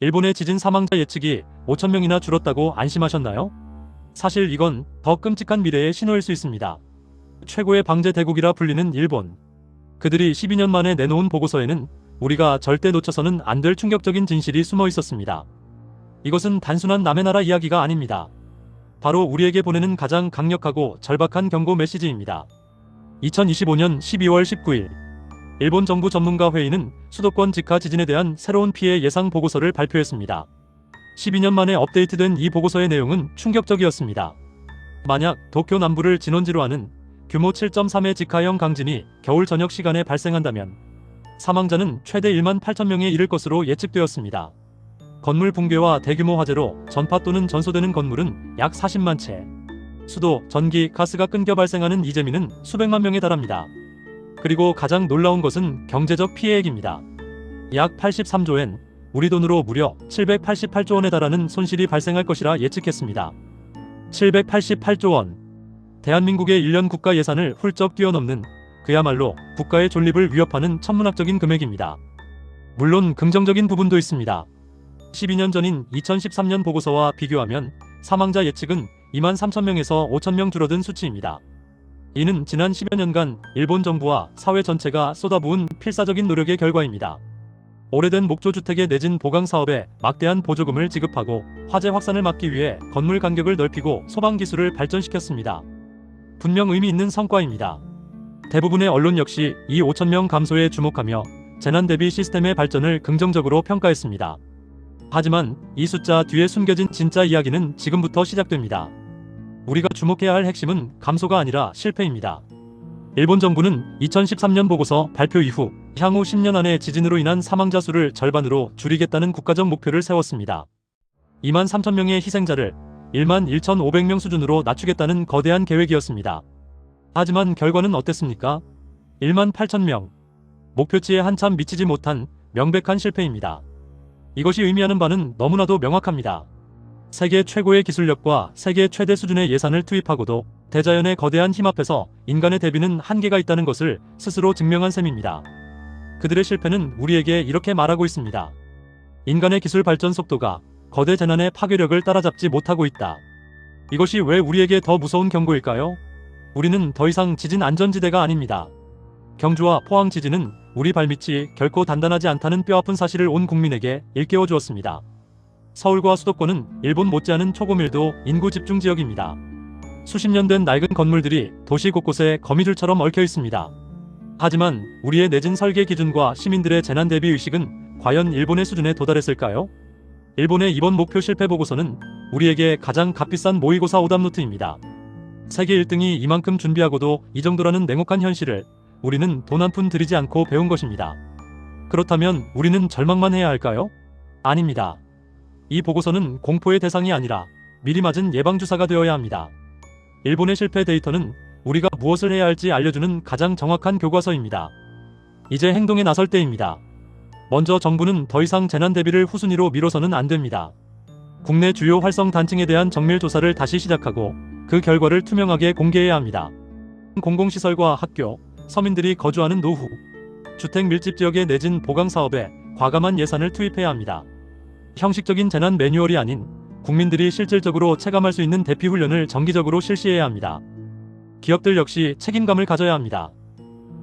일본의 지진 사망자 예측이 5,000명이나 줄었다고 안심하셨나요? 사실 이건 더 끔찍한 미래의 신호일 수 있습니다. 최고의 방제 대국이라 불리는 일본. 그들이 12년 만에 내놓은 보고서에는 우리가 절대 놓쳐서는 안 될 충격적인 진실이 숨어 있었습니다. 이것은 단순한 남의 나라 이야기가 아닙니다. 바로 우리에게 보내는 가장 강력하고 절박한 경고 메시지입니다. 2025년 12월 19일 일본 정부 전문가 회의는 수도권 직하 지진에 대한 새로운 피해 예상 보고서를 발표했습니다. 12년 만에 업데이트된 이 보고서의 내용은 충격적이었습니다. 만약 도쿄 남부를 진원지로 하는 규모 7.3의 직하형 강진이 겨울 저녁 시간에 발생한다면 사망자는 최대 1만 8천 명에 이를 것으로 예측되었습니다. 건물 붕괴와 대규모 화재로 전파 또는 전소되는 건물은 약 40만 채. 수도, 전기, 가스가 끊겨 발생하는 이 재민은 수백만 명에 달합니다. 그리고 가장 놀라운 것은 경제적 피해액입니다. 약 83조엔, 우리 돈으로 무려 788조 원에 달하는 손실이 발생할 것이라 예측했습니다. 788조 원. 대한민국의 1년 국가 예산을 훌쩍 뛰어넘는 그야말로 국가의 존립을 위협하는 천문학적인 금액입니다. 물론 긍정적인 부분도 있습니다. 12년 전인 2013년 보고서와 비교하면 사망자 예측은 2만 3천 명에서 5천 명 줄어든 수치입니다. 이는 지난 10여 년간 일본 정부와 사회 전체가 쏟아부은 필사적인 노력의 결과입니다. 오래된 목조주택의 내진 보강 사업에 막대한 보조금을 지급하고 화재 확산을 막기 위해 건물 간격을 넓히고 소방 기술을 발전시켰습니다. 분명 의미 있는 성과입니다. 대부분의 언론 역시 이 5천 명 감소에 주목하며 재난 대비 시스템의 발전을 긍정적으로 평가했습니다. 하지만 이 숫자 뒤에 숨겨진 진짜 이야기는 지금부터 시작됩니다. 우리가 주목해야 할 핵심은 감소가 아니라 실패입니다. 일본 정부는 2013년 보고서 발표 이후 향후 10년 안에 지진으로 인한 사망자 수를 절반으로 줄이겠다는 국가적 목표를 세웠습니다. 2만 3천 명의 희생자를 1만 1,500명 수준으로 낮추겠다는 거대한 계획이었습니다. 하지만 결과는 어땠습니까? 1만 8천 명. 목표치에 한참 미치지 못한 명백한 실패입니다. 이것이 의미하는 바는 너무나도 명확합니다. 세계 최고의 기술력과 세계 최대 수준의 예산을 투입하고도 대자연의 거대한 힘 앞에서 인간의 대비는 한계가 있다는 것을 스스로 증명한 셈입니다. 그들의 실패는 우리에게 이렇게 말하고 있습니다. 인간의 기술 발전 속도가 거대 재난의 파괴력을 따라잡지 못하고 있다. 이것이 왜 우리에게 더 무서운 경고일까요? 우리는 더 이상 지진 안전지대가 아닙니다. 경주와 포항 지진은 우리 발밑이 결코 단단하지 않다는 뼈아픈 사실을 온 국민에게 일깨워 주었습니다. 서울과 수도권은 일본 못지않은 초고밀도 인구 집중 지역입니다. 수십 년 된 낡은 건물들이 도시 곳곳에 거미줄처럼 얽혀 있습니다. 하지만 우리의 내진 설계 기준과 시민들의 재난 대비 의식은 과연 일본의 수준에 도달했을까요? 일본의 이번 목표 실패 보고서는 우리에게 가장 값비싼 모의고사 오답노트입니다. 세계 1등이 이만큼 준비하고도 이 정도라는 냉혹한 현실을 우리는 돈 한 푼 들이지 않고 배운 것입니다. 그렇다면 우리는 절망만 해야 할까요? 아닙니다. 이 보고서는 공포의 대상이 아니라 미리 맞은 예방주사가 되어야 합니다. 일본의 실패 데이터는 우리가 무엇을 해야 할지 알려주는 가장 정확한 교과서입니다. 이제 행동에 나설 때입니다. 먼저 정부는 더 이상 재난 대비를 후순위로 미뤄서는 안 됩니다. 국내 주요 활성 단층에 대한 정밀 조사를 다시 시작하고 그 결과를 투명하게 공개해야 합니다. 공공시설과 학교, 서민들이 거주하는 노후, 주택 밀집 지역의 내진 보강 사업에 과감한 예산을 투입해야 합니다. 형식적인 재난 매뉴얼이 아닌 국민들이 실질적으로 체감할 수 있는 대피 훈련을 정기적으로 실시해야 합니다. 기업들 역시 책임감을 가져야 합니다.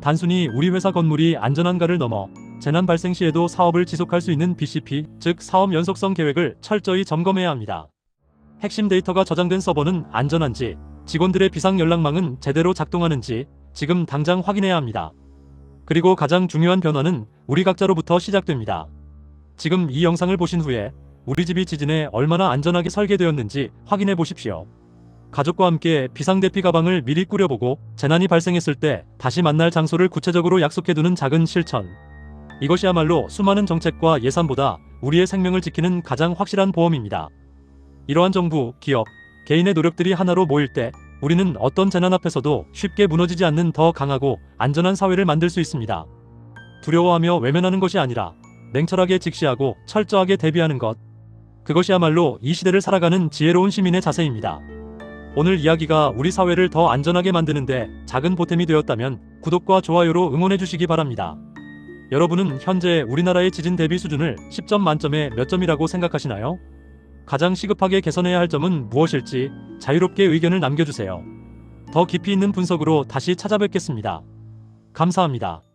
단순히 우리 회사 건물이 안전한가를 넘어 재난 발생 시에도 사업을 지속할 수 있는 BCP, 즉 사업 연속성 계획을 철저히 점검해야 합니다. 핵심 데이터가 저장된 서버는 안전한지, 직원들의 비상 연락망은 제대로 작동하는지 지금 당장 확인해야 합니다. 그리고 가장 중요한 변화는 우리 각자로부터 시작됩니다. 지금 이 영상을 보신 후에 우리 집이 지진에 얼마나 안전하게 설계되었는지 확인해 보십시오. 가족과 함께 비상대피 가방을 미리 꾸려보고 재난이 발생했을 때 다시 만날 장소를 구체적으로 약속해두는 작은 실천. 이것이야말로 수많은 정책과 예산보다 우리의 생명을 지키는 가장 확실한 보험입니다. 이러한 정부, 기업, 개인의 노력들이 하나로 모일 때 우리는 어떤 재난 앞에서도 쉽게 무너지지 않는 더 강하고 안전한 사회를 만들 수 있습니다. 두려워하며 외면하는 것이 아니라 냉철하게 직시하고 철저하게 대비하는 것. 그것이야말로 이 시대를 살아가는 지혜로운 시민의 자세입니다. 오늘 이야기가 우리 사회를 더 안전하게 만드는데 작은 보탬이 되었다면 구독과 좋아요로 응원해 주시기 바랍니다. 여러분은 현재 우리나라의 지진 대비 수준을 10점 만점에 몇 점이라고 생각하시나요? 가장 시급하게 개선해야 할 점은 무엇일지 자유롭게 의견을 남겨주세요. 더 깊이 있는 분석으로 다시 찾아뵙겠습니다. 감사합니다.